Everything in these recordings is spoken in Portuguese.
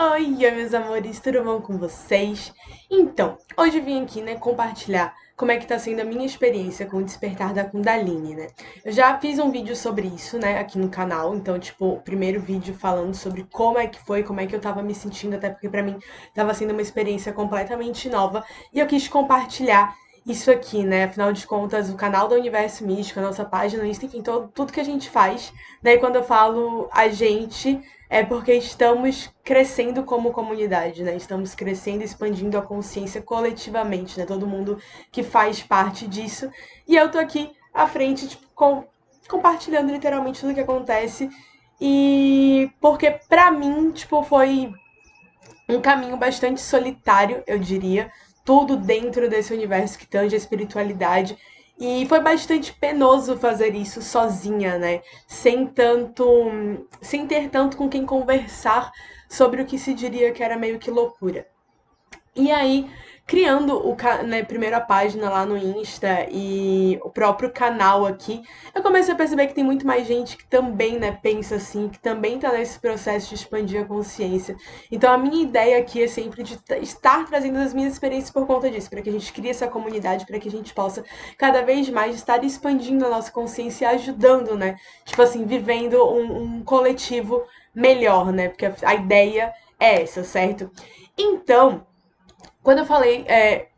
Oi, meus amores, tudo bom com vocês? Então, hoje eu vim aqui, né, compartilhar como é que tá sendo a minha experiência com o despertar da Kundalini, né? Eu já fiz um vídeo sobre isso, né, aqui no canal, então, tipo, o primeiro vídeo falando sobre como é que foi, como é que eu tava me sentindo, até porque pra mim tava sendo uma experiência completamente nova, e eu quis compartilhar isso aqui, né? Afinal de contas, o canal do Universo Místico, a nossa página, isso, enfim, tudo que a gente faz, né? E quando eu falo a gente, é porque estamos crescendo como comunidade, né? Estamos crescendo, expandindo a consciência coletivamente, né? Todo mundo que faz parte disso. E eu tô aqui à frente, tipo, compartilhando literalmente tudo que acontece. E porque pra mim, tipo, foi um caminho bastante solitário, eu diria, tudo dentro desse universo que tange a espiritualidade. E foi bastante penoso fazer isso sozinha, né? Sem ter tanto com quem conversar sobre o que se diria que era meio que loucura. E aí, criando né, primeiro a página lá no Insta e o próprio canal aqui, eu comecei a perceber que tem muito mais gente que também, né, pensa assim, que também tá nesse processo de expandir a consciência. Então a minha ideia aqui é sempre de estar trazendo as minhas experiências por conta disso, para que a gente crie essa comunidade, para que a gente possa cada vez mais estar expandindo a nossa consciência e ajudando, né? Tipo assim, vivendo um coletivo melhor, né? Porque a ideia é essa, certo? Então, quando eu falei,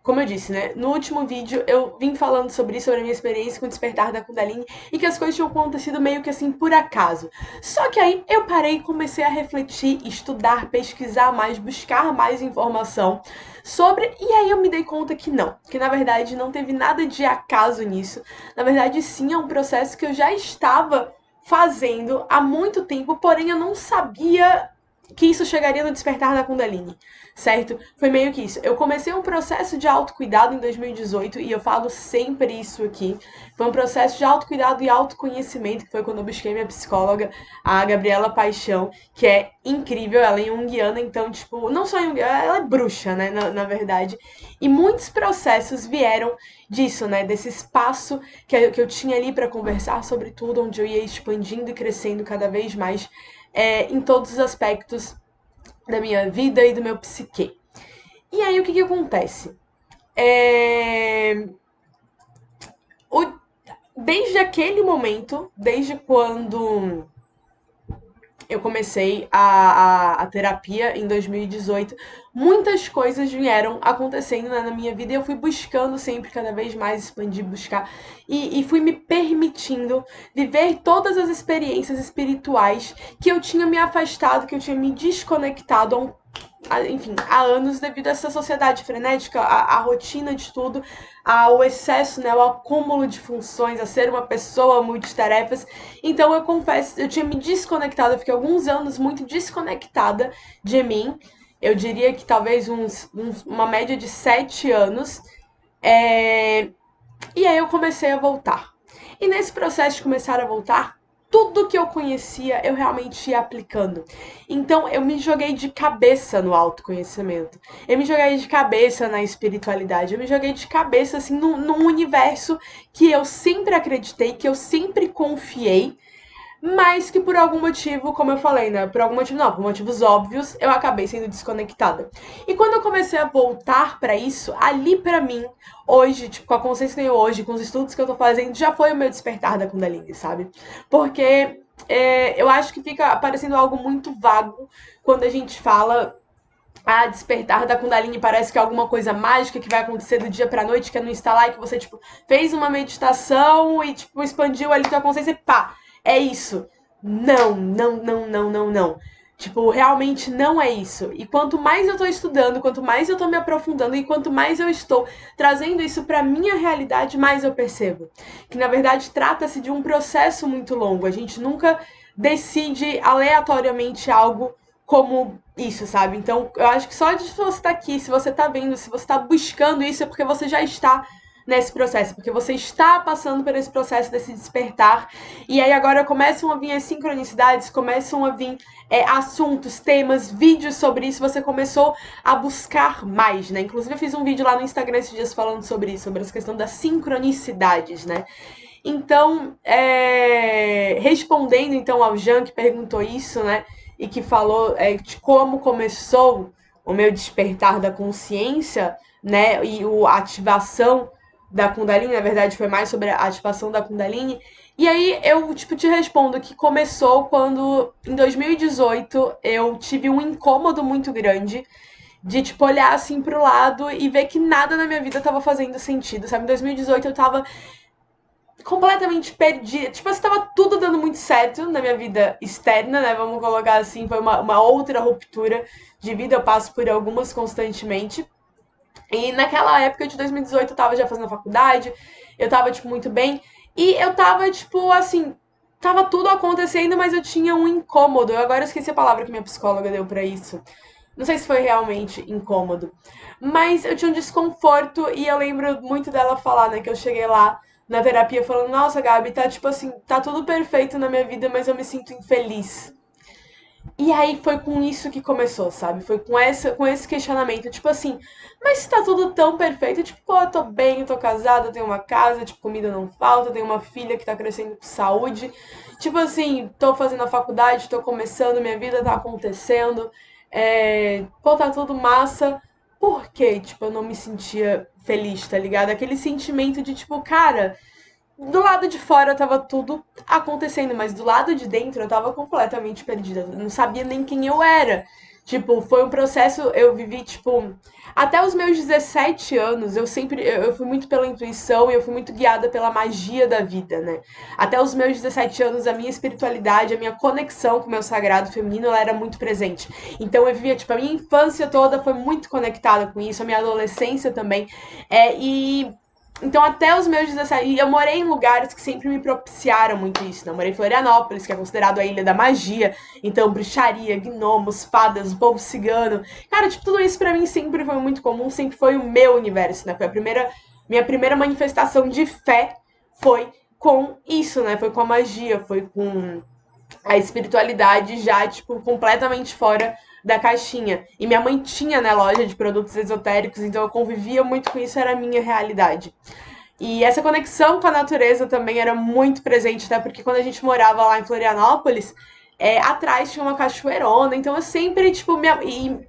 como eu disse, né? No último vídeo eu vim falando sobre isso, sobre a minha experiência com o despertar da Kundalini e que as coisas tinham acontecido meio que assim por acaso. Só que aí eu parei e comecei a refletir, estudar, pesquisar mais, buscar mais informação sobre. E aí eu me dei conta que não, que na verdade não teve nada de acaso nisso. Na verdade, sim, é um processo que eu já estava fazendo há muito tempo, porém eu não sabia que isso chegaria no despertar da Kundalini, certo? Foi meio que isso. Eu comecei um processo de autocuidado em 2018 e eu falo sempre isso aqui. Foi um processo de autocuidado e autoconhecimento, que foi quando eu busquei minha psicóloga, a Gabriela Paixão, que é incrível, ela é junguiana, então, tipo, não só junguiana, ela é bruxa, né, na verdade. E muitos processos vieram disso, né, desse espaço que eu tinha ali para conversar sobre tudo, onde eu ia expandindo e crescendo cada vez mais em todos os aspectos da minha vida e do meu psique. E aí o que acontece? É... O... Desde aquele momento, desde quando eu comecei a terapia em 2018, muitas coisas vieram acontecendo, né, na minha vida e eu fui buscando sempre cada vez mais expandir, buscar e fui me permitindo viver todas as experiências espirituais que eu tinha me afastado, que eu tinha me desconectado enfim, há anos devido a essa sociedade frenética, a rotina de tudo, ao excesso, né, ao acúmulo de funções, a ser uma pessoa multitarefas. Então eu confesso, eu tinha me desconectado, eu fiquei alguns anos muito desconectada de mim. Eu diria que talvez uma média de 7 anos. É... E aí eu comecei a voltar. E nesse processo de começar a voltar, tudo que eu conhecia eu realmente ia aplicando. Então eu me joguei de cabeça no autoconhecimento. Eu me joguei de cabeça na espiritualidade. Eu me joguei de cabeça assim num universo que eu sempre acreditei, que eu sempre confiei, mas que por algum motivo, como eu falei, né? Por algum motivo não, por motivos óbvios, eu acabei sendo desconectada. E quando eu comecei a voltar pra isso, ali pra mim, hoje, tipo, com a consciência que eu tenho hoje, com os estudos que eu tô fazendo, já foi o meu despertar da Kundalini, sabe? Porque eu acho que fica parecendo algo muito vago quando a gente fala despertar da Kundalini, parece que é alguma coisa mágica que vai acontecer do dia pra noite, que é no instalar e que você, tipo, fez uma meditação e, tipo, expandiu ali tua consciência e pá, é isso. Não, não, não, não, não, não. Tipo, realmente não é isso. E quanto mais eu tô estudando, quanto mais eu tô me aprofundando e quanto mais eu estou trazendo isso pra minha realidade, mais eu percebo. Que na verdade trata-se de um processo muito longo. A gente nunca decide aleatoriamente algo como isso, sabe? Então, eu acho que só de você estar aqui, se você está vendo, se você está buscando isso, é porque você já está nesse processo, porque você está passando por esse processo desse despertar. E aí agora começam a vir as sincronicidades, começam a vir assuntos, temas, vídeos sobre isso. Você começou a buscar mais, né? Inclusive eu fiz um vídeo lá no Instagram esses dias falando sobre isso, sobre essa questão das sincronicidades, né? Então, respondendo então ao Jean que perguntou isso, né? e que falou de como começou o meu despertar da consciência, né, e a ativação da Kundalini, na verdade foi mais sobre a ativação da Kundalini. E aí eu, tipo, te respondo que começou quando, em 2018, eu tive um incômodo muito grande de, tipo, olhar assim pro lado e ver que nada na minha vida tava fazendo sentido, sabe? Em 2018 eu tava completamente perdida. Tipo, assim, tava tudo dando muito certo na minha vida externa, né? Vamos colocar assim, foi uma outra ruptura de vida, eu passo por algumas constantemente. E naquela época de 2018 eu tava já fazendo faculdade, eu tava, tipo, muito bem. E eu tava, tipo, assim, tava tudo acontecendo, mas eu tinha um incômodo. Eu agora esqueci a palavra que minha psicóloga deu pra isso. Não sei se foi realmente incômodo, mas eu tinha um desconforto e eu lembro muito dela falar, né, que eu cheguei lá na terapia falando, nossa, Gabi, tá tipo assim, tá tudo perfeito na minha vida, mas eu me sinto infeliz. E aí foi com isso que começou, sabe? Foi com esse questionamento, tipo assim, mas se tá tudo tão perfeito, tipo, pô, eu tô bem, eu tô casada, eu tenho uma casa, tipo, comida não falta, eu tenho uma filha que tá crescendo com saúde. Tipo assim, tô fazendo a faculdade, tô começando, minha vida tá acontecendo. Pô, tá tudo massa. Por quê? Tipo, eu não me sentia feliz, tá ligado? Aquele sentimento de, tipo, cara, do lado de fora tava tudo acontecendo, mas do lado de dentro eu tava completamente perdida. Eu não sabia nem quem eu era. Tipo, foi um processo, eu vivi, tipo, até os meus 17 anos, eu fui muito pela intuição e eu fui muito guiada pela magia da vida, né? Até os meus 17 anos, a minha espiritualidade, a minha conexão com o meu sagrado feminino, ela era muito presente. Então eu vivia, tipo, a minha infância toda foi muito conectada com isso, a minha adolescência também. E então, até os meus 17. E eu morei em lugares que sempre me propiciaram muito isso. Né? Eu morei em Florianópolis, que é considerado a ilha da magia. Então, bruxaria, gnomos, fadas, o povo cigano. Cara, tipo, tudo isso pra mim sempre foi muito comum, sempre foi o meu universo, né? Foi a primeira. Minha primeira manifestação de fé foi com isso, né? Foi com a magia, foi com a espiritualidade já, tipo, completamente fora da caixinha. E minha mãe tinha, né, loja de produtos esotéricos, então eu convivia muito com isso, era a minha realidade. E essa conexão com a natureza também era muito presente, até porque quando a gente morava lá em Florianópolis, atrás tinha uma cachoeirona, então eu sempre, tipo,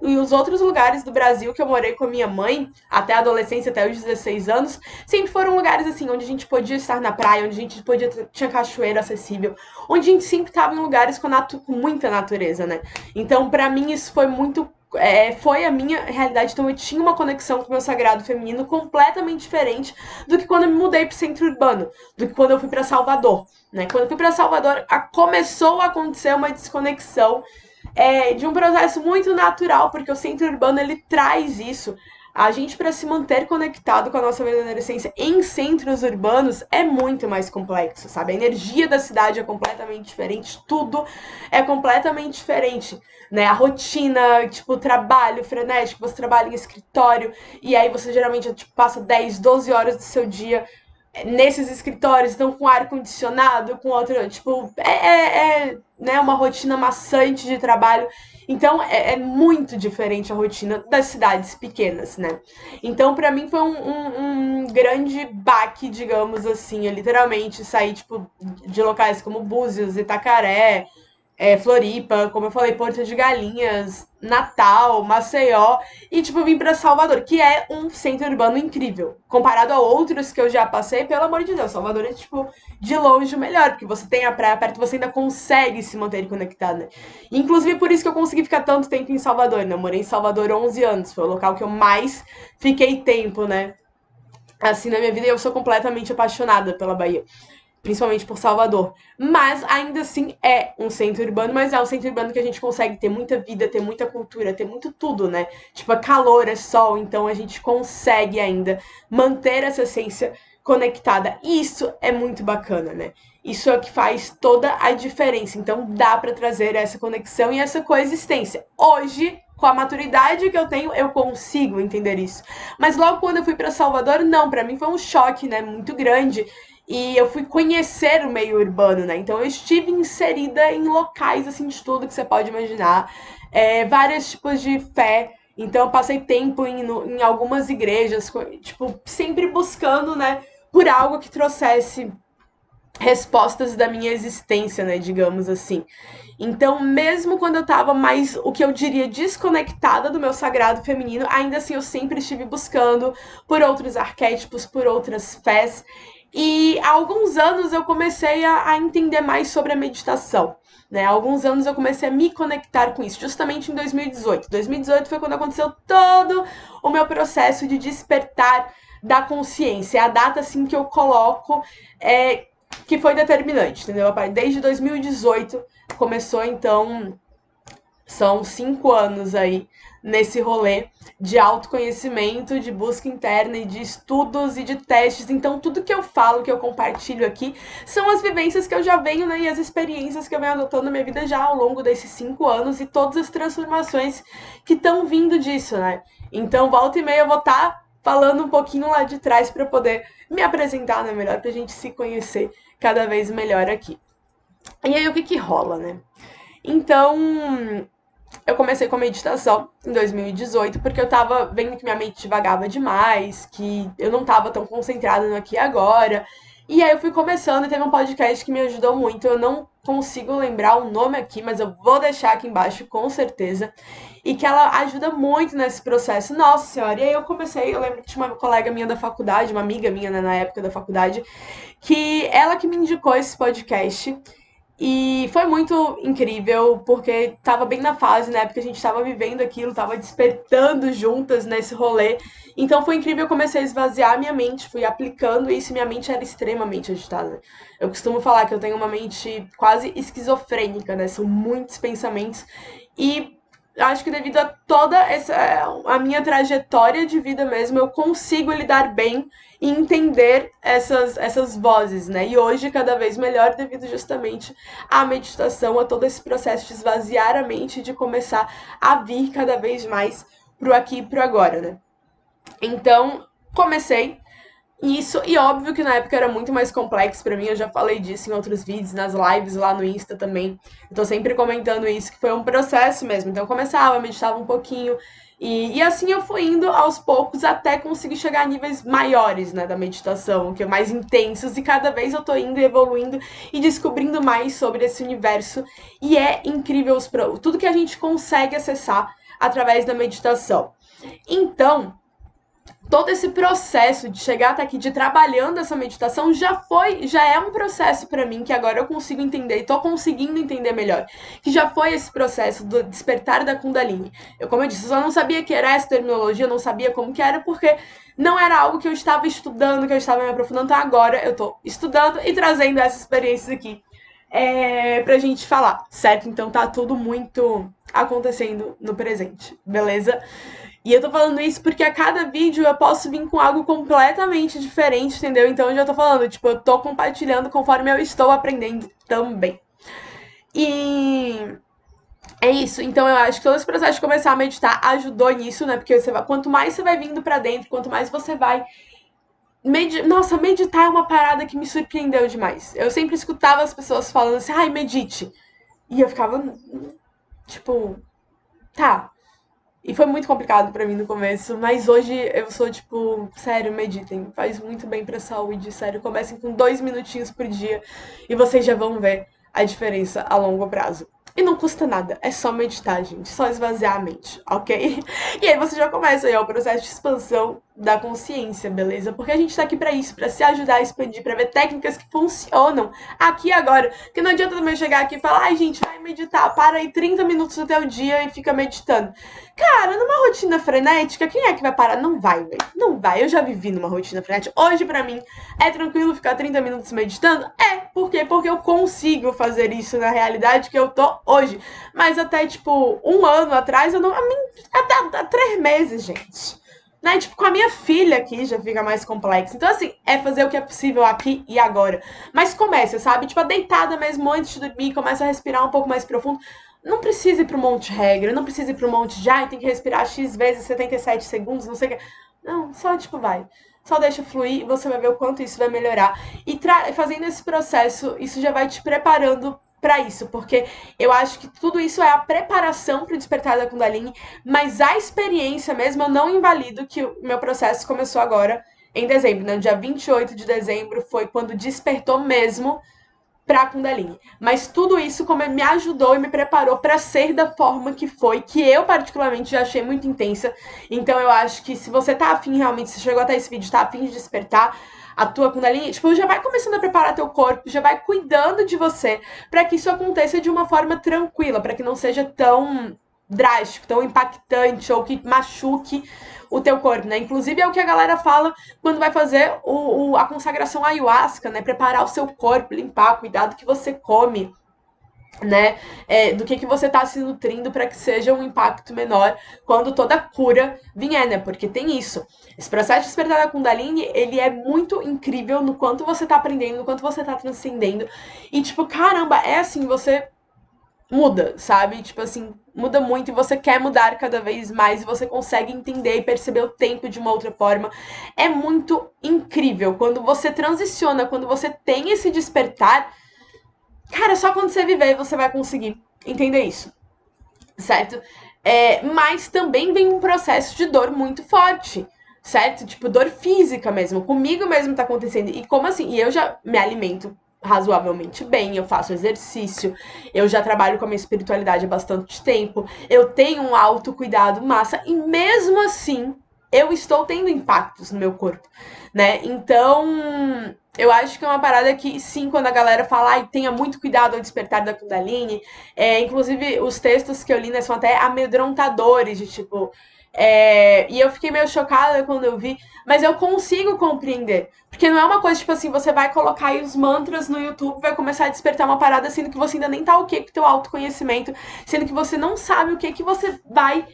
e os outros lugares do Brasil que eu morei com a minha mãe, até a adolescência, até os 16 anos, sempre foram lugares assim, onde a gente podia estar na praia, onde a gente podia tinha cachoeira acessível, onde a gente sempre estava em lugares com muita natureza, né? Então, pra mim, isso foi muito foi a minha realidade. Então eu tinha uma conexão com o meu sagrado feminino completamente diferente do que quando eu me mudei para o centro urbano, do que quando eu fui para Salvador. Né? Quando eu fui para Salvador, começou a acontecer uma desconexão de um processo muito natural, porque o centro urbano ele traz isso. A gente, para se manter conectado com a nossa verdadeira essência em centros urbanos, é muito mais complexo, sabe? A energia da cidade é completamente diferente, tudo é completamente diferente, né? A rotina, tipo, o trabalho frenético, você trabalha em escritório, e aí você geralmente tipo, passa 10, 12 horas do seu dia nesses escritórios, então com ar condicionado, com outro, tipo, né, uma rotina maçante de trabalho. Então é muito diferente a rotina das cidades pequenas, né? Então para mim foi um grande baque, digamos assim. Eu literalmente saí tipo de locais como Búzios, Itacaré, Floripa, como eu falei, Porto de Galinhas, Natal, Maceió e, tipo, vim pra Salvador, que é um centro urbano incrível. Comparado a outros que eu já passei, pelo amor de Deus, Salvador é, tipo, de longe o melhor, porque você tem a praia perto, você ainda consegue se manter conectado, né? Inclusive, por isso que eu consegui ficar tanto tempo em Salvador, né? Eu morei em Salvador 11 anos, foi o local que eu mais fiquei tempo, né? Assim, na minha vida, e eu sou completamente apaixonada pela Bahia, principalmente por Salvador. Mas ainda assim é um centro urbano, mas é um centro urbano que a gente consegue ter muita vida, ter muita cultura, ter muito tudo, né? Tipo, é calor, é sol, então a gente consegue ainda manter essa essência conectada. E isso é muito bacana, né? Isso é o que faz toda a diferença. Então dá para trazer essa conexão e essa coexistência. Hoje, com a maturidade que eu tenho, eu consigo entender isso. Mas logo quando eu fui para Salvador, não, para mim foi um choque, né, muito grande. E eu fui conhecer o meio urbano, né? Então eu estive inserida em locais assim de tudo que você pode imaginar, vários tipos de fé. Então eu passei tempo em algumas igrejas, tipo, sempre buscando, né, por algo que trouxesse respostas da minha existência, né, digamos assim. Então, mesmo quando eu tava mais, o que eu diria, desconectada do meu sagrado feminino, ainda assim eu sempre estive buscando por outros arquétipos, por outras fés. E há alguns anos eu comecei a entender mais sobre a meditação. Né? Há alguns anos eu comecei a me conectar com isso, justamente em 2018. 2018 foi quando aconteceu todo o meu processo de despertar da consciência. É a data assim que eu coloco que foi determinante, entendeu? Desde 2018 começou, então, são 5 anos aí nesse rolê de autoconhecimento, de busca interna e de estudos e de testes. Então, tudo que eu falo, que eu compartilho aqui, são as vivências que eu já venho, né, e as experiências que eu venho adotando na minha vida já ao longo desses 5 anos e todas as transformações que estão vindo disso, né? Então, volta e meia eu vou estar falando um pouquinho lá de trás para poder me apresentar, né, melhor, pra gente se conhecer cada vez melhor aqui. E aí, o que que rola, né? Então, eu comecei com a meditação em 2018, porque eu tava vendo que minha mente divagava demais, que eu não tava tão concentrada no aqui e agora. E aí eu fui começando e teve um podcast que me ajudou muito. Eu não consigo lembrar o nome aqui, mas eu vou deixar aqui embaixo com certeza. E que ela ajuda muito nesse processo. Nossa senhora, e aí eu comecei, eu lembro que tinha uma colega minha da faculdade, uma amiga minha, né, na época da faculdade, que ela que me indicou esse podcast. E foi muito incrível, porque tava bem na fase, né? Porque a gente tava vivendo aquilo, tava despertando juntas nesse rolê. Então foi incrível, eu comecei a esvaziar a minha mente, fui aplicando isso e minha mente era extremamente agitada. Eu costumo falar que eu tenho uma mente quase esquizofrênica, né? São muitos pensamentos. E acho que devido a toda essa a minha trajetória de vida mesmo, eu consigo lidar bem e entender essas vozes, né? E hoje, cada vez melhor, devido justamente à meditação, a todo esse processo de esvaziar a mente e de começar a vir cada vez mais pro aqui e pro agora, né? Então, comecei isso, e óbvio que na época era muito mais complexo pra mim, eu já falei disso em outros vídeos, nas lives lá no Insta também. Eu tô sempre comentando isso, que foi um processo mesmo. Então eu começava, meditava um pouquinho, e assim eu fui indo aos poucos até conseguir chegar a níveis maiores, né, da meditação, que é mais intensos, e cada vez eu tô indo e evoluindo e descobrindo mais sobre esse universo. E é incrível tudo que a gente consegue acessar através da meditação. Então, todo esse processo de chegar até aqui, de trabalhando essa meditação, já é um processo para mim que agora eu consigo entender e tô conseguindo entender melhor. Que já foi esse processo do despertar da Kundalini. Como eu disse, eu só não sabia que era essa terminologia, eu não sabia como que era, porque não era algo que eu estava estudando, que eu estava me aprofundando. Então agora eu tô estudando e trazendo essas experiências aqui pra gente falar, certo? Então tá tudo muito acontecendo no presente, beleza? E eu tô falando isso porque a cada vídeo eu posso vir com algo completamente diferente, entendeu? Então eu já tô falando, tipo, eu tô compartilhando conforme eu estou aprendendo também. E é isso. Então eu acho que todo esse processo de começar a meditar ajudou nisso, né? Porque quanto mais você vai vindo pra dentro, quanto mais você vai. Nossa, meditar é uma parada que me surpreendeu demais. Eu sempre escutava as pessoas falando assim, ai, medite. E eu ficava, tipo, tá. E foi muito complicado pra mim no começo, mas hoje eu sou tipo, sério, meditem, faz muito bem pra saúde, sério, comecem com 2 minutinhos por dia e vocês já vão ver a diferença a longo prazo. E não custa nada, é só meditar, gente, só esvaziar a mente, ok? E aí você já começa aí, ó, o processo de expansão da consciência, beleza? Porque a gente tá aqui pra isso, pra se ajudar a expandir, pra ver técnicas que funcionam aqui e agora. Porque não adianta também chegar aqui e falar, ai gente, vai meditar, para aí 30 minutos do teu dia e fica meditando. Cara, numa rotina frenética, quem é que vai parar? Não vai, velho. Não vai. Eu já vivi numa rotina frenética. Hoje, pra mim, é tranquilo ficar 30 minutos meditando? É. Por quê? Porque eu consigo fazer isso na realidade que eu tô hoje. Mas até, tipo, um ano atrás, eu não. Até 3 meses, gente. Né? Tipo, com a minha filha aqui já fica mais complexo. Então, assim, é fazer o que é possível aqui e agora. Mas começa, sabe? Tipo, a deitada mesmo antes de dormir, começa a respirar um pouco mais profundo. Não precisa ir para um monte de regra, não precisa ir para um monte de, tem que respirar X vezes 77 segundos, não sei o que. Não, só tipo vai. Só deixa fluir e você vai ver o quanto isso vai melhorar. E fazendo esse processo, isso já vai te preparando para isso, porque eu acho que tudo isso é a preparação para o despertar da Kundalini, mas a experiência mesmo, eu não invalido que o meu processo começou agora, em dezembro, né? No dia 28 de dezembro foi quando despertou mesmo pra Kundalini. Mas tudo isso como me ajudou e me preparou pra ser da forma que foi, que eu particularmente já achei muito intensa. Então eu acho que se você tá afim realmente, se chegou até esse vídeo, tá afim de despertar a tua Kundalini, tipo, já vai começando a preparar teu corpo, já vai cuidando de você pra que isso aconteça de uma forma tranquila, pra que não seja tão drástico, tão impactante ou que machuque o teu corpo, né? Inclusive é o que a galera fala quando vai fazer a consagração ayahuasca, né? Preparar o seu corpo, limpar, cuidar do que você come, né? Do que você tá se nutrindo para que seja um impacto menor quando toda cura vier, né? Porque tem isso. Esse processo de despertar da Kundalini, ele é muito incrível no quanto você tá aprendendo, no quanto você tá transcendendo. E, tipo, caramba, é assim, você muda, sabe? Tipo assim, muda muito e você quer mudar cada vez mais e você consegue entender e perceber o tempo de uma outra forma. É muito incrível quando você transiciona, quando você tem esse despertar. Cara, só quando você viver você vai conseguir entender isso, certo? Mas também vem um processo de dor muito forte, certo? Tipo, dor física mesmo. Comigo mesmo tá acontecendo. E como assim? E eu já me alimento razoavelmente bem, eu faço exercício, eu já trabalho com a minha espiritualidade há bastante tempo, eu tenho um autocuidado massa, e mesmo assim eu estou tendo impactos no meu corpo, né? Então, eu acho que é uma parada que, sim, quando a galera fala, ai, tenha muito cuidado ao despertar da Kundalini, inclusive os textos que eu li, né, são até amedrontadores, de tipo. E eu fiquei meio chocada quando eu vi, mas eu consigo compreender. Porque não é uma coisa, tipo assim, você vai colocar aí os mantras no YouTube, vai começar a despertar uma parada, sendo que você ainda nem tá ok com o teu autoconhecimento, sendo que você não sabe o que você vai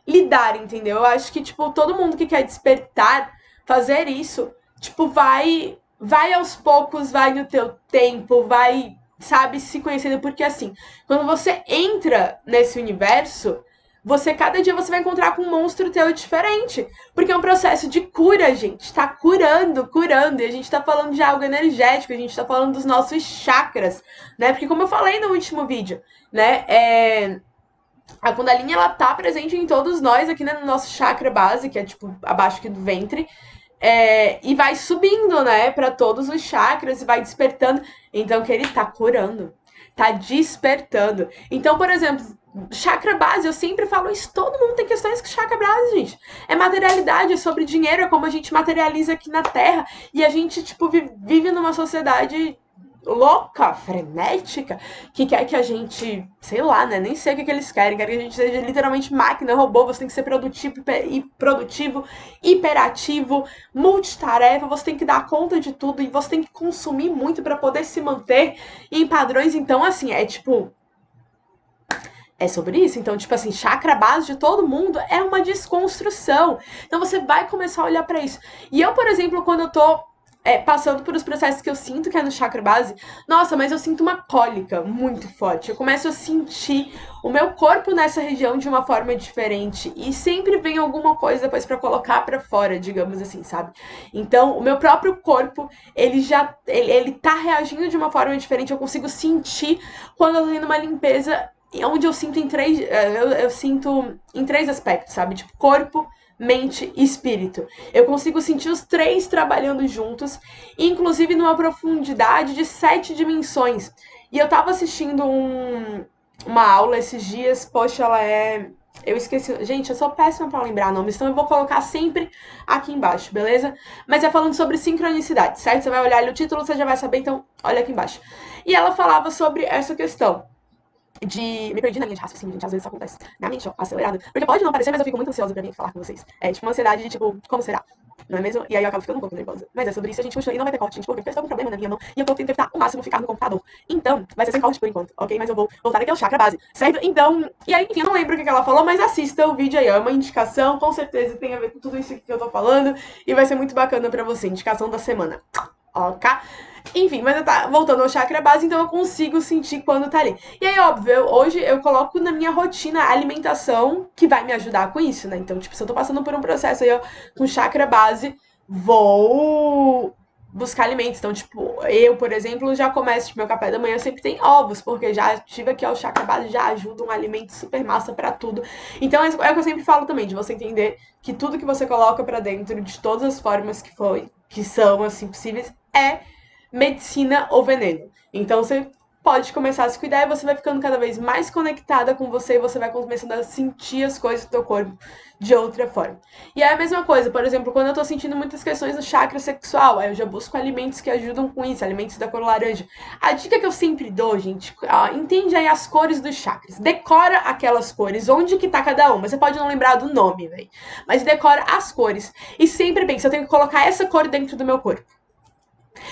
lidar, entendeu? Eu acho que, tipo, todo mundo que quer despertar, fazer isso, tipo, vai aos poucos, vai no teu tempo, vai, sabe, se conhecendo, porque assim, quando você entra nesse universo, cada dia você vai encontrar com um monstro teu diferente, porque é um processo de cura, gente, tá curando, curando, e a gente tá falando de algo energético, a gente tá falando dos nossos chakras, né, porque como eu falei no último vídeo, né, a Kundalini, ela tá presente em todos nós aqui, né, no nosso chakra base, que é, tipo, abaixo aqui do ventre, e vai subindo, né, para todos os chakras e vai despertando. Então, que ele tá curando, tá despertando. Então, por exemplo, chakra base, eu sempre falo isso, todo mundo tem questões com chakra base, gente. É materialidade, é sobre dinheiro, é como a gente materializa aqui na Terra. E a gente, tipo, vive numa sociedade louca, frenética, que quer que a gente, sei lá, né? Nem sei o que eles querem. Querem que a gente seja literalmente máquina, robô. Você tem que ser produtivo, hiperativo, multitarefa. Você tem que dar conta de tudo e você tem que consumir muito para poder se manter em padrões. Então, assim, é tipo. É sobre isso. Então, tipo assim, chakra base de todo mundo é uma desconstrução. Então, você vai começar a olhar para isso. E eu, por exemplo, quando eu tô passando por os processos que eu sinto que é no chakra base, nossa, mas eu sinto uma cólica muito forte. Eu começo a sentir o meu corpo nessa região de uma forma diferente e sempre vem alguma coisa depois para colocar para fora, digamos assim, sabe? Então, o meu próprio corpo, ele tá reagindo de uma forma diferente. Eu consigo sentir quando eu tô tendo uma limpeza onde eu sinto eu sinto em três aspectos, sabe? Tipo, corpo, mente e espírito. Eu consigo sentir os três trabalhando juntos, inclusive numa profundidade de 7 dimensões. E eu tava assistindo uma aula esses dias, poxa, ela é. Eu esqueci. Gente, eu sou péssima pra lembrar nomes, então eu vou colocar sempre aqui embaixo, beleza? Mas é falando sobre sincronicidade, certo? Você vai olhar ali o título, você já vai saber, então olha aqui embaixo. E ela falava sobre essa questão de. Me perdi na linha de raciocínio, gente. Às vezes isso acontece. Minha mente, ó, acelerada. Porque pode não parecer, mas eu fico muito ansiosa pra vir falar com vocês. É tipo uma ansiedade de tipo, como será? Não é mesmo? E aí eu acabo ficando um pouco nervosa. Mas é sobre isso, a gente continua e não vai ter corte, gente, porque eu tenho um problema na minha mão e eu tô tentando evitar o máximo ficar no computador. Então, vai ser sem corte por enquanto, ok? Mas eu vou voltar aqui ao chakra base, certo? Então, e aí, enfim, eu não lembro o que ela falou, mas assista o vídeo aí, ó. É uma indicação, com certeza tem a ver com tudo isso que eu tô falando e vai ser muito bacana pra você. Indicação da semana, ok? Enfim, mas eu tá voltando ao chakra base, então eu consigo sentir quando tá ali. E aí, óbvio, hoje eu coloco na minha rotina a alimentação que vai me ajudar com isso, né? Então, tipo, se eu tô passando por um processo aí, ó, com chakra base, vou buscar alimentos. Então, tipo, eu, por exemplo, já começo, tipo, meu café da manhã sempre tem ovos, porque já tive aqui ao chakra base, já ajuda um alimento super massa pra tudo. Então, é o que eu sempre falo também, de você entender que tudo que você coloca pra dentro, de todas as formas que são, assim, possíveis, é medicina ou veneno. Então você pode começar a se cuidar e você vai ficando cada vez mais conectada com você e você vai começando a sentir as coisas do teu corpo de outra forma. E é a mesma coisa, por exemplo, quando eu tô sentindo muitas questões do chakra sexual, aí eu já busco alimentos que ajudam com isso, alimentos da cor laranja. A dica que eu sempre dou, gente, entende aí as cores dos chakras. Decora aquelas cores, onde que tá cada uma. Você pode não lembrar do nome, velho, mas decora as cores. E sempre pensa, eu tenho que colocar essa cor dentro do meu corpo.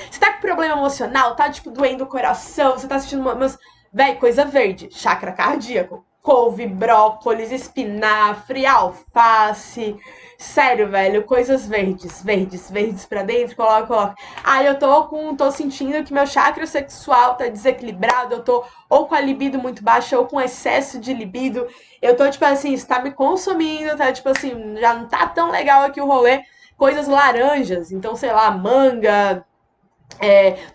Você tá com problema emocional, tá, tipo, doendo o coração, você tá sentindo umas... Véi, coisa verde, chakra cardíaco. Couve, brócolis, espinafre, alface. Sério, velho, coisas verdes, verdes, verdes pra dentro, coloca. Ah, eu tô sentindo que meu chakra sexual tá desequilibrado, eu tô ou com a libido muito baixa ou com excesso de libido. Eu tô, tipo assim, isso tá me consumindo, tá, tipo assim, já não tá tão legal aqui o rolê. Coisas laranjas, então, sei lá, manga,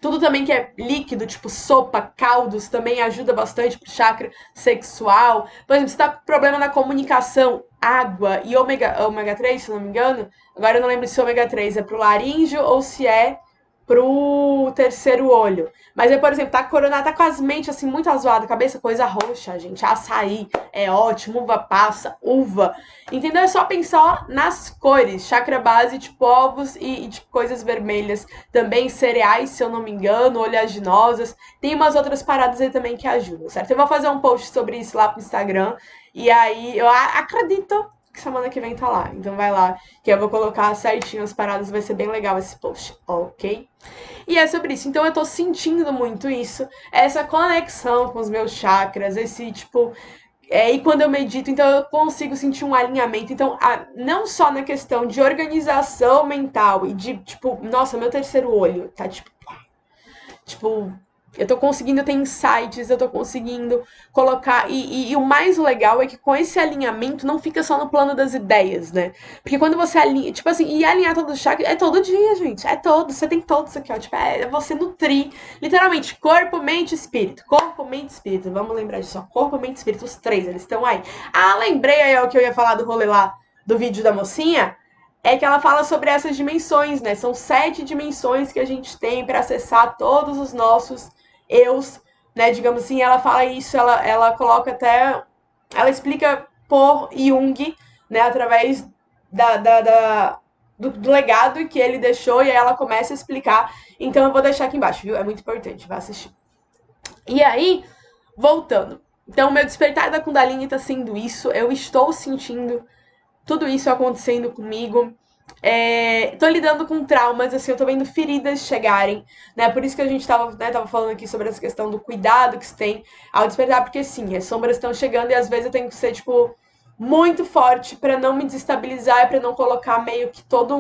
tudo também que é líquido, tipo sopa, caldos, também ajuda bastante pro chakra sexual. Por exemplo, você tá com problema na comunicação, água e ômega 3, se não me engano. Agora eu não lembro se o ômega 3 é pro laríngeo ou se é pro terceiro olho. Mas aí, por exemplo, tá coronado, tá com as mentes assim muito azoadas, cabeça coisa roxa, gente. Açaí é ótimo, uva passa, uva. Entendeu? É só pensar nas cores. Chakra base, tipo ovos e tipo, coisas vermelhas. Também cereais, se eu não me engano, oleaginosas. Tem umas outras paradas aí também que ajudam, certo? Eu vou fazer um post sobre isso lá pro Instagram. E aí eu acredito que semana que vem tá lá. Então vai lá, que eu vou colocar certinho as paradas, vai ser bem legal esse post, ok? E é sobre isso. Então eu tô sentindo muito isso, essa conexão com os meus chakras, esse tipo. E quando eu medito, então eu consigo sentir um alinhamento. Então, não só na questão de organização mental e de, tipo, nossa, meu terceiro olho tá tipo, eu tô conseguindo ter insights, eu tô conseguindo colocar. E o mais legal é que com esse alinhamento não fica só no plano das ideias, né? Porque quando você alinha, tipo assim, e alinhar todo o chakra é todo dia, gente. É todo. Você tem todos aqui, ó. Tipo, é você nutrir, literalmente, corpo, mente e espírito. Corpo, mente e espírito. Vamos lembrar disso, ó. Corpo, mente e espírito, os três, eles estão aí. Ah, lembrei aí o que eu ia falar do rolê lá do vídeo da mocinha é que ela fala sobre essas dimensões, né? São 7 dimensões que a gente tem para acessar todos os nossos eus, né? Digamos assim, ela fala isso, ela coloca até. Ela explica por Jung, né? Através do legado que ele deixou, e aí ela começa a explicar. Então eu vou deixar aqui embaixo, viu? É muito importante, vai assistir. E aí, voltando. Então, meu despertar da Kundalini tá sendo isso. Eu estou sentindo tudo isso acontecendo comigo. Tô lidando com traumas, assim, eu tô vendo feridas chegarem, né? Por isso que a gente tava falando aqui sobre essa questão do cuidado que se tem ao despertar, porque sim, as sombras estão chegando e às vezes eu tenho que ser, tipo, muito forte pra não me desestabilizar e pra não colocar meio que todo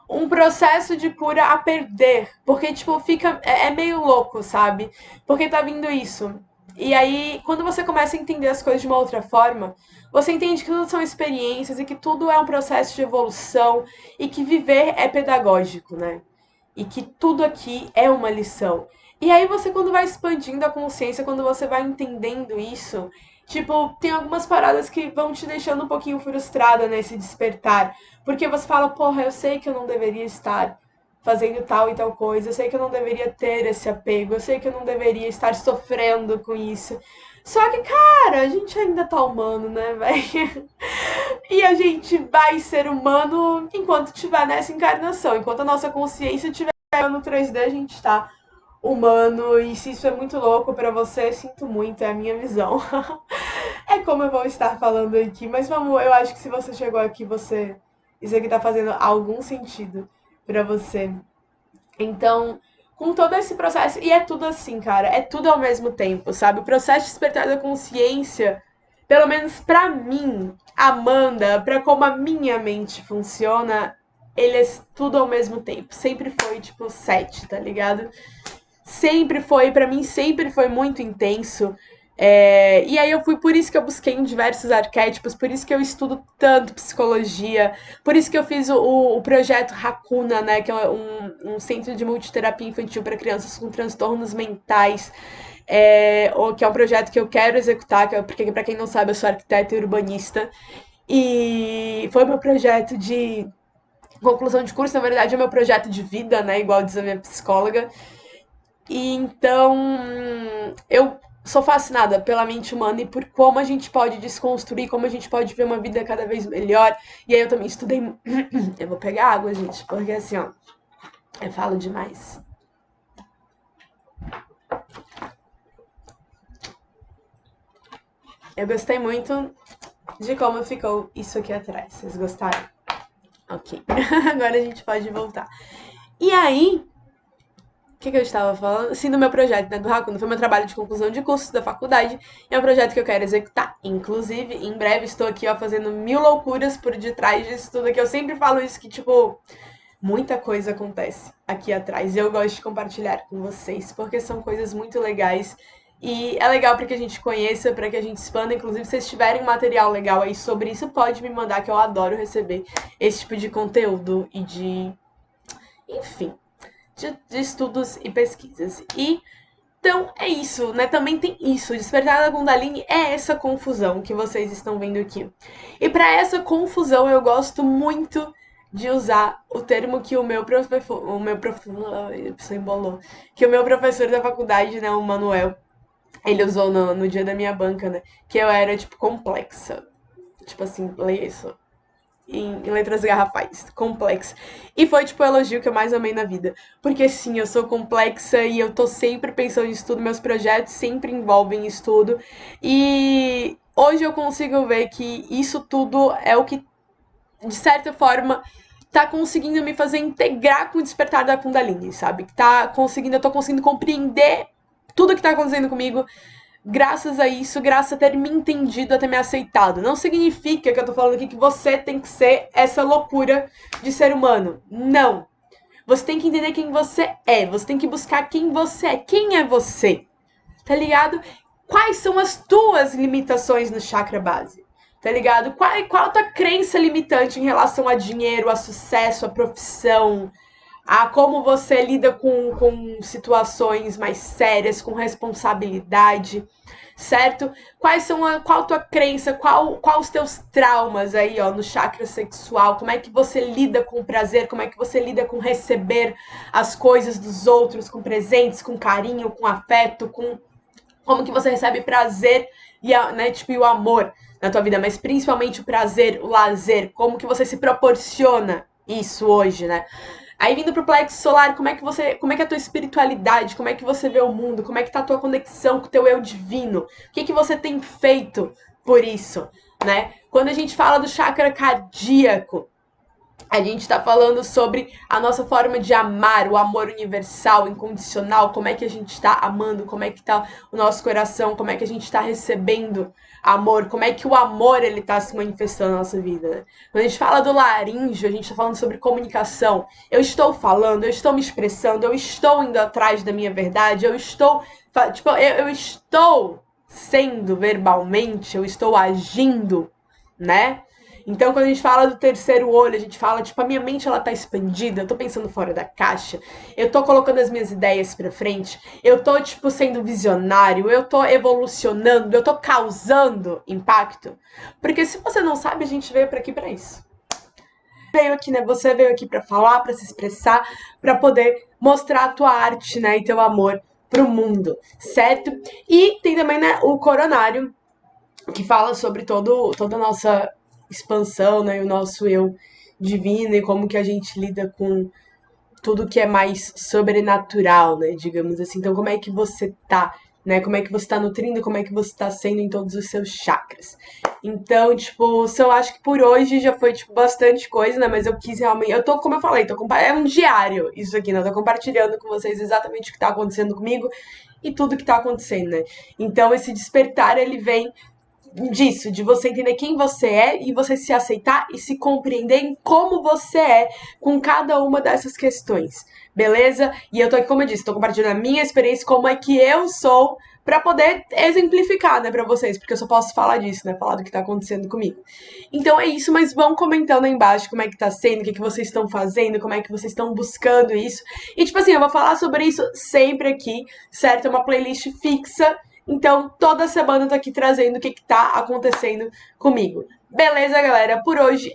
um processo de cura a perder. Porque, tipo, fica. É meio louco, sabe? Porque tá vindo isso. E aí, quando você começa a entender as coisas de uma outra forma, você entende que tudo são experiências e que tudo é um processo de evolução e que viver é pedagógico, né? E que tudo aqui é uma lição. E aí você, quando vai expandindo a consciência, quando você vai entendendo isso, tipo, tem algumas paradas que vão te deixando um pouquinho frustrada nesse despertar. Porque você fala, porra, eu sei que eu não deveria estar fazendo tal e tal coisa, eu sei que eu não deveria ter esse apego, eu sei que eu não deveria estar sofrendo com isso. Só que, cara, a gente ainda tá humano, né, velho? E a gente vai ser humano enquanto estiver nessa encarnação. Enquanto a nossa consciência estiver no 3D, a gente tá humano. E se isso é muito louco pra você, sinto muito, é a minha visão. É como eu vou estar falando aqui. Mas vamos, eu acho que se você chegou aqui, você. Isso aqui tá fazendo algum sentido pra você. Então, com todo esse processo, e é tudo assim, cara, é tudo ao mesmo tempo, sabe? O processo de despertar da consciência, pelo menos pra mim, Amanda, pra como a minha mente funciona, ele é tudo ao mesmo tempo. Sempre foi tipo 7, tá ligado? Sempre foi, pra mim, sempre foi muito intenso. E aí eu fui, por isso que eu busquei em diversos arquétipos, por isso que eu estudo tanto psicologia, por isso que eu fiz o projeto Hakuna, né, que é um centro de multiterapia infantil para crianças com transtornos mentais, que é um projeto que eu quero executar, porque para quem não sabe, eu sou arquiteta e urbanista, e foi meu projeto de conclusão de curso, na verdade é meu projeto de vida, né, igual diz a minha psicóloga, E então eu sou fascinada pela mente humana e por como a gente pode desconstruir, como a gente pode ver uma vida cada vez melhor. E aí eu também estudei. Eu vou pegar água, gente, porque assim, ó, eu falo demais. Eu gostei muito de como ficou isso aqui atrás. Vocês gostaram? Ok. Agora a gente pode voltar. E aí, o que eu estava falando? Sim, do meu projeto, né? Do Hakuna. Foi meu trabalho de conclusão de curso da faculdade. E é um projeto que eu quero executar. Inclusive, em breve estou aqui, ó, fazendo 1000 loucuras por detrás disso tudo aqui. Eu sempre falo isso, que, tipo, muita coisa acontece aqui atrás. E eu gosto de compartilhar com vocês, porque são coisas muito legais. E é legal para que a gente conheça, para que a gente expanda. Inclusive, se vocês tiverem material legal aí sobre isso, pode me mandar, que eu adoro receber esse tipo de conteúdo e de. Enfim, de estudos e pesquisas. E então é isso, né? Também tem isso. O Despertar da Kundalini é essa confusão que vocês estão vendo aqui. E para essa confusão eu gosto muito de usar o termo que o meu professor, que o meu professor da faculdade, né, o Manuel, ele usou no dia da minha banca, né? Que eu era tipo complexa. Tipo assim, leia isso em letras garrafais, complexa. E foi, tipo, o elogio que eu mais amei na vida. Porque, sim, eu sou complexa e eu tô sempre pensando em estudo, meus projetos sempre envolvem estudo. E hoje eu consigo ver que isso tudo é o que, de certa forma, tá conseguindo me fazer integrar com o despertar da Kundalini, sabe? Eu tô conseguindo compreender tudo que tá acontecendo comigo graças a isso, graças a ter me entendido, a ter me aceitado. Não significa que eu tô falando aqui que você tem que ser essa loucura de ser humano. Não. Você tem que entender quem você é. Você tem que buscar quem você é. Quem é você? Tá ligado? Quais são as tuas limitações no chakra base? Tá ligado? Qual a tua crença limitante em relação a dinheiro, a sucesso, a profissão, a como você lida com situações mais sérias, com responsabilidade, certo? Qual a tua crença, qual os teus traumas aí, ó, no chakra sexual? Como é que você lida com o prazer? Como é que você lida com receber as coisas dos outros, com presentes, com carinho, com afeto, com como que você recebe prazer e, né, tipo, e o amor na tua vida, mas principalmente o prazer, o lazer, como que você se proporciona isso hoje, né? Aí vindo pro plexo solar, como é que é a tua espiritualidade, como é que você vê o mundo, como é que tá a tua conexão com o teu eu divino? O que você tem feito por isso, né? Quando a gente fala do chakra cardíaco, a gente está falando sobre a nossa forma de amar, o amor universal, incondicional, como é que a gente está amando, como é que está o nosso coração, como é que a gente está recebendo amor, como é que o amor ele está se manifestando na nossa vida. Né? Quando a gente fala do laríngeo, a gente está falando sobre comunicação. Eu estou falando, eu estou me expressando, eu estou indo atrás da minha verdade, eu estou sendo verbalmente, eu estou agindo, né? Então, quando a gente fala do terceiro olho, a gente fala, tipo, a minha mente, ela tá expandida, eu tô pensando fora da caixa, eu tô colocando as minhas ideias pra frente, eu tô, tipo, sendo visionário, eu tô evolucionando, eu tô causando impacto. Porque se você não sabe, a gente veio pra aqui pra isso. Veio aqui, né? Você veio aqui pra falar, pra se expressar, pra poder mostrar a tua arte, né? E teu amor pro mundo, certo? E tem também, né, o coronário, que fala sobre toda a nossa expansão, né, e o nosso eu divino e como que a gente lida com tudo que é mais sobrenatural, né, digamos assim. Então, como é que você tá, né? Como é que você tá nutrindo, como é que você tá sendo em todos os seus chakras. Então, tipo, eu acho que por hoje já foi, tipo, bastante coisa, né? Mas eu quis realmente. Eu tô, como eu falei, é um diário isso aqui, né? Eu tô compartilhando com vocês exatamente o que tá acontecendo comigo e tudo que tá acontecendo, né? Então, esse despertar, ele vem disso, de você entender quem você é e você se aceitar e se compreender em como você é com cada uma dessas questões, beleza? E eu tô aqui, como eu disse, tô compartilhando a minha experiência, como é que eu sou, pra poder exemplificar, né, pra vocês, porque eu só posso falar disso, né, falar do que tá acontecendo comigo. Então é isso, mas vão comentando aí embaixo como é que tá sendo, o que vocês estão fazendo, como é que vocês estão buscando isso. E tipo assim, eu vou falar sobre isso sempre aqui, certo? É uma playlist fixa. Então, toda semana eu tô aqui trazendo o que tá acontecendo comigo. Beleza, galera? Por hoje